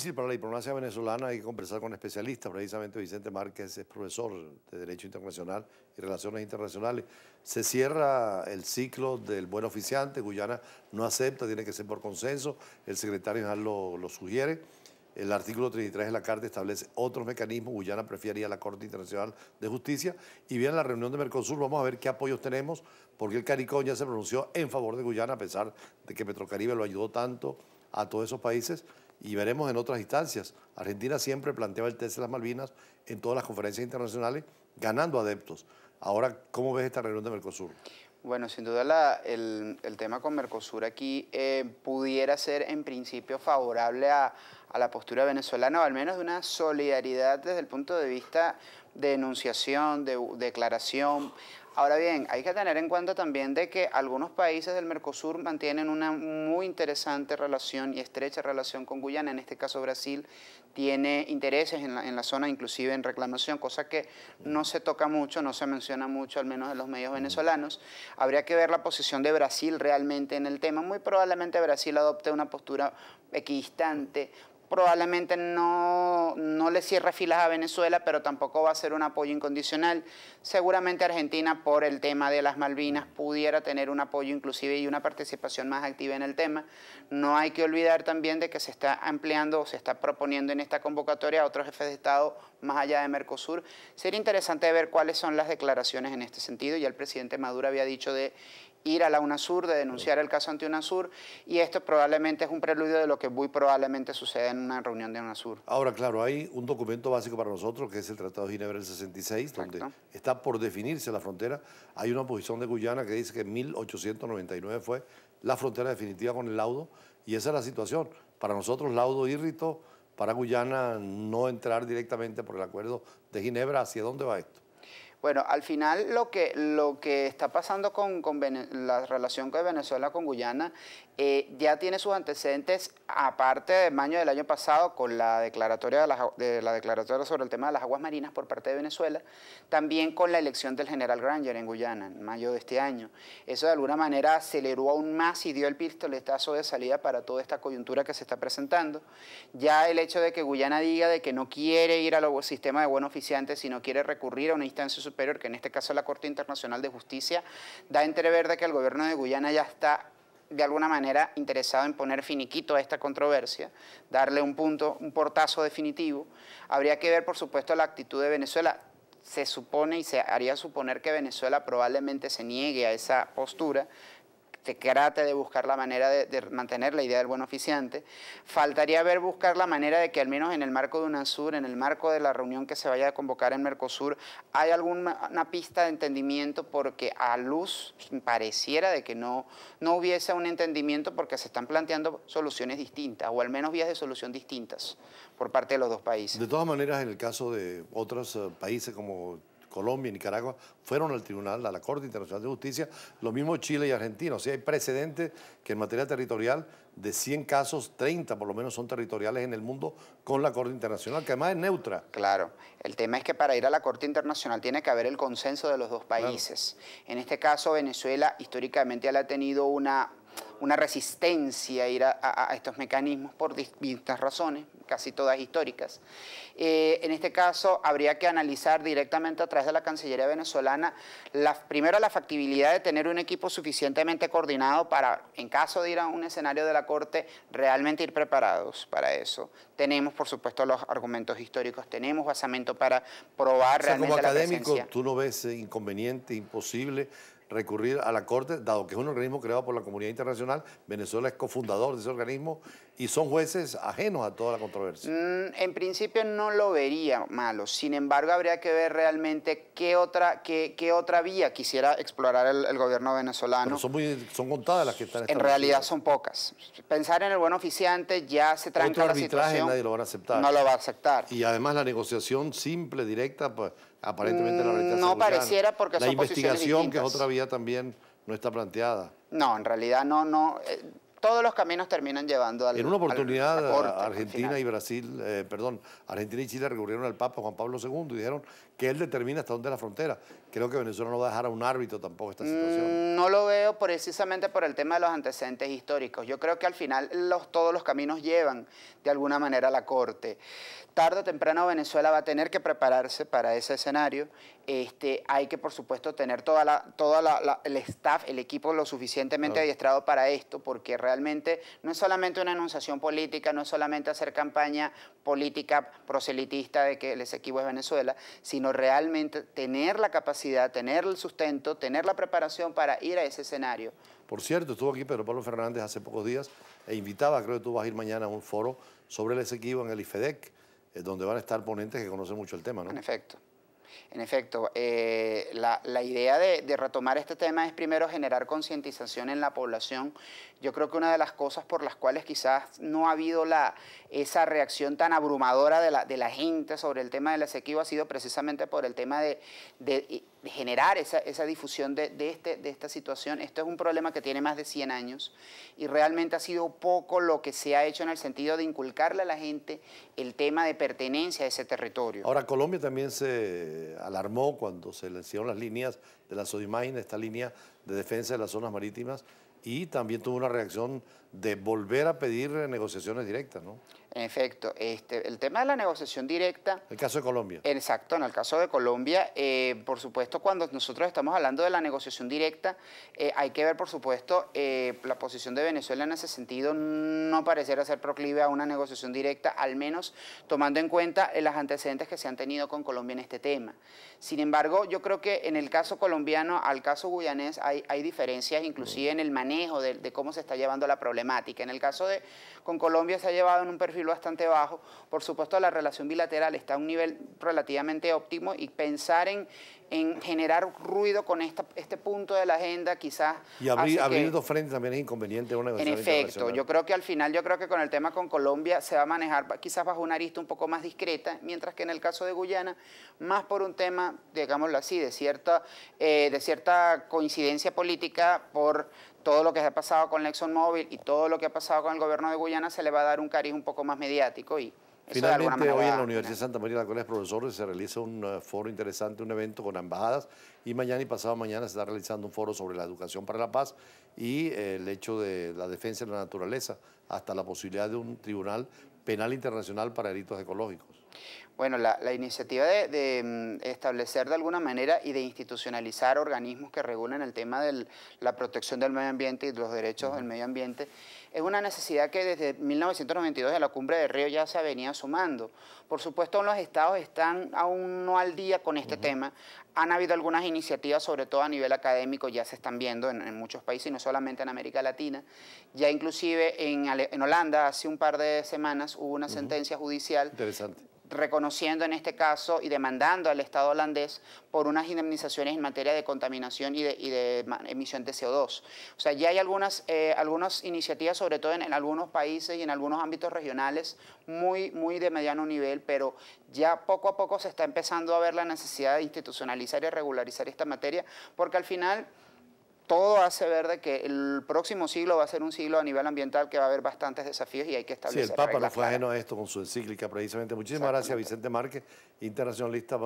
Sí, para la diplomacia venezolana hay que conversar con especialistas. Precisamente Vicente Márquez es profesor de Derecho Internacional y Relaciones Internacionales. Se cierra el ciclo del buen oficiante. Guyana no acepta, tiene que ser por consenso. El secretario general lo sugiere. El artículo 33 de la Carta establece otros mecanismos. Guyana prefiere ir a la Corte Internacional de Justicia. Y bien, en la reunión de Mercosur vamos a ver qué apoyos tenemos, porque el CARICOM ya se pronunció en favor de Guyana, a pesar de que Petrocaribe lo ayudó tanto a todos esos países. Y veremos en otras instancias. Argentina siempre planteaba el test de las Malvinas en todas las conferencias internacionales, ganando adeptos. Ahora, ¿cómo ves esta reunión de Mercosur? Bueno, sin duda el tema con Mercosur aquí pudiera ser en principio favorable a la postura venezolana, o al menos de una solidaridad desde el punto de vista de enunciación, de declaración. Ahora bien, hay que tener en cuenta también de que algunos países del Mercosur mantienen una muy interesante relación y estrecha relación con Guyana. En este caso Brasil tiene intereses en la zona, inclusive en reclamación, cosa que no se toca mucho, no se menciona mucho, al menos en los medios venezolanos. Habría que ver la posición de Brasil realmente en el tema. Muy probablemente Brasil adopte una postura equidistante. Probablemente no le cierre filas a Venezuela, pero tampoco va a ser un apoyo incondicional. Seguramente Argentina, por el tema de las Malvinas, pudiera tener un apoyo inclusive y una participación más activa en el tema. No hay que olvidar también de que se está ampliando o se está proponiendo en esta convocatoria a otros jefes de Estado más allá de Mercosur. Sería interesante ver cuáles son las declaraciones en este sentido. Ya el presidente Maduro había dicho de ir a la UNASUR, de denunciar el caso ante UNASUR, y esto probablemente es un preludio de lo que muy probablemente suceda en una reunión de UNASUR. Ahora, claro, hay un documento básico para nosotros, que es el Tratado de Ginebra del 66, Exacto. donde está por definirse la frontera. Hay una posición de Guyana que dice que en 1899 fue la frontera definitiva con el laudo, y esa es la situación. Para nosotros, laudo írrito, para Guyana no entrar directamente por el acuerdo de Ginebra. ¿Hacia dónde va esto? Bueno, al final lo que está pasando con la relación de Venezuela con Guyana ya tiene sus antecedentes, aparte de mayo del año pasado, con la declaratoria, declaratoria sobre el tema de las aguas marinas por parte de Venezuela, también con la elección del general Granger en Guyana, en mayo de este año. Eso de alguna manera aceleró aún más y dio el pistoletazo de salida para toda esta coyuntura que se está presentando. Ya el hecho de que Guyana diga de que no quiere ir al sistema de buen oficiante, sino quiere recurrir a una instancia superior, que en este caso es la Corte Internacional de Justicia, da a entrever de que el gobierno de Guyana ya está de alguna manera interesado en poner finiquito a esta controversia, darle un portazo definitivo. Habría que ver, por supuesto, la actitud de Venezuela. Se supone y se haría suponer que Venezuela probablemente se niegue a esa postura, que trate de buscar la manera de mantener la idea del buen oficiante. Faltaría buscar la manera de que al menos en el marco de UNASUR, en el marco de la reunión que se vaya a convocar en Mercosur, hay alguna pista de entendimiento, porque a luz pareciera de que no hubiese un entendimiento, porque se están planteando soluciones distintas, o al menos vías de solución distintas por parte de los dos países. De todas maneras, en el caso de otros países como Colombia y Nicaragua, fueron al tribunal, a la Corte Internacional de Justicia, lo mismo Chile y Argentina. O sea, hay precedentes que en materia territorial, de 100 casos, 30 por lo menos son territoriales en el mundo con la Corte Internacional, que además es neutra. Claro, el tema es que para ir a la Corte Internacional tiene que haber el consenso de los dos países. Claro. En este caso, Venezuela históricamente ya le ha tenido una resistencia a ir a estos mecanismos por distintas razones, casi todas históricas. En este caso, habría que analizar directamente a través de la Cancillería venezolana, primero la factibilidad de tener un equipo suficientemente coordinado para, en caso de ir a un escenario de la Corte, realmente ir preparados para eso. Tenemos, por supuesto, los argumentos históricos, tenemos basamento para probar realmente la presencia. Como académico, ¿tú no ves inconveniente, imposible recurrir a la Corte, dado que es un organismo creado por la comunidad internacional? Venezuela es cofundador de ese organismo y son jueces ajenos a toda la controversia. En principio no lo vería malo, sin embargo habría que ver realmente qué otra vía quisiera explorar el gobierno venezolano. Pero son contadas las que están establecidas. En realidad son pocas. Pensar en el buen oficiante ya se tranca la situación. Nadie lo va a aceptar. No lo va a aceptar. Y además la negociación simple, directa, pues aparentemente la rechaza. No pareciera, porque son la investigación, posiciones distintas. Que es otra vía también, no está planteada. No, en realidad no. todos los caminos terminan llevando En una oportunidad, la corte, Argentina y Brasil, Argentina y Chile recurrieron al Papa Juan Pablo II y dijeron que él determina hasta dónde es la frontera. Creo que Venezuela no va a dejar a un árbitro tampoco esta situación. No lo veo precisamente por el tema de los antecedentes históricos. Yo creo que al final todos los caminos llevan de alguna manera a la corte. Tarde o temprano Venezuela va a tener que prepararse para ese escenario. Hay que, por supuesto, tener el staff, el equipo lo suficientemente adiestrado para esto, porque realmente no es solamente una enunciación política, no es solamente hacer campaña política proselitista de que el Esequibo es Venezuela, sino realmente tener la capacidad, tener el sustento, tener la preparación para ir a ese escenario. Por cierto, estuvo aquí Pedro Pablo Fernández hace pocos días e invitaba, creo que tú vas a ir mañana a un foro sobre el Esequibo en el IFEDEC, donde van a estar ponentes que conocen mucho el tema, ¿no? En efecto. En efecto, la idea de retomar este tema es primero generar concientización en la población. Yo creo que una de las cosas por las cuales quizás no ha habido esa reacción tan abrumadora de la gente sobre el tema del Esequibo ha sido precisamente por el tema de generar esa difusión de esta situación. Esto es un problema que tiene más de 100 años y realmente ha sido poco lo que se ha hecho en el sentido de inculcarle a la gente el tema de pertenencia a ese territorio. Ahora, Colombia también se alarmó cuando se le hicieron las líneas de la Sodimain, esta línea de defensa de las zonas marítimas, y también tuvo una reacción de volver a pedir negociaciones directas, ¿no? En efecto, el tema de la negociación directa... El caso de Colombia. Exacto, en el caso de Colombia, por supuesto, cuando nosotros estamos hablando de la negociación directa, hay que ver, por supuesto, la posición de Venezuela en ese sentido no pareciera ser proclive a una negociación directa, al menos tomando en cuenta los antecedentes que se han tenido con Colombia en este tema. Sin embargo, yo creo que en el caso colombiano al caso guyanés hay diferencias inclusive en el manejo de cómo se está llevando la problemática. En el caso con Colombia se ha llevado en un perfil bastante bajo. Por supuesto, la relación bilateral está a un nivel relativamente óptimo y pensar en generar ruido con este punto de la agenda quizás... Y abrir dos frentes también es inconveniente en una negociación internacional. Yo creo que al final, con el tema con Colombia se va a manejar quizás bajo una arista un poco más discreta, mientras que en el caso de Guyana, más por un tema, digámoslo así, de cierta coincidencia política por todo lo que ha pasado con la ExxonMobil y todo lo que ha pasado con el gobierno de Guyana, se le va a dar un cariz un poco más mediático y... Finalmente, hoy en la Universidad de Santa María de la Cola de Profesores se realiza un foro interesante, un evento con embajadas, y mañana y pasado mañana se está realizando un foro sobre la educación para la paz y el hecho de la defensa de la naturaleza, hasta la posibilidad de un tribunal penal internacional para delitos ecológicos. Bueno, la iniciativa de establecer de alguna manera y de institucionalizar organismos que regulen el tema de la protección del medio ambiente y de los derechos del medio ambiente es una necesidad que desde 1992 de la Cumbre de Río ya se venía sumando. Por supuesto, los estados están aún no al día con este tema. Han habido algunas iniciativas, sobre todo a nivel académico, ya se están viendo en muchos países, y no solamente en América Latina. Ya inclusive en Holanda, hace un par de semanas, hubo una sentencia judicial reconociendo en este caso y demandando al Estado holandés por unas indemnizaciones en materia de contaminación y de emisión de CO2. O sea, ya hay algunas iniciativas, sobre todo en algunos países y en algunos ámbitos regionales, muy de mediano nivel, pero ya poco a poco se está empezando a ver la necesidad de institucionalizar y regularizar esta materia, porque al final... todo hace ver de que el próximo siglo va a ser un siglo a nivel ambiental que va a haber bastantes desafíos y hay que establecer reglas. Sí, el Papa no fue ajeno a esto con su encíclica precisamente. Muchísimas gracias, Vicente Márquez, internacionalista.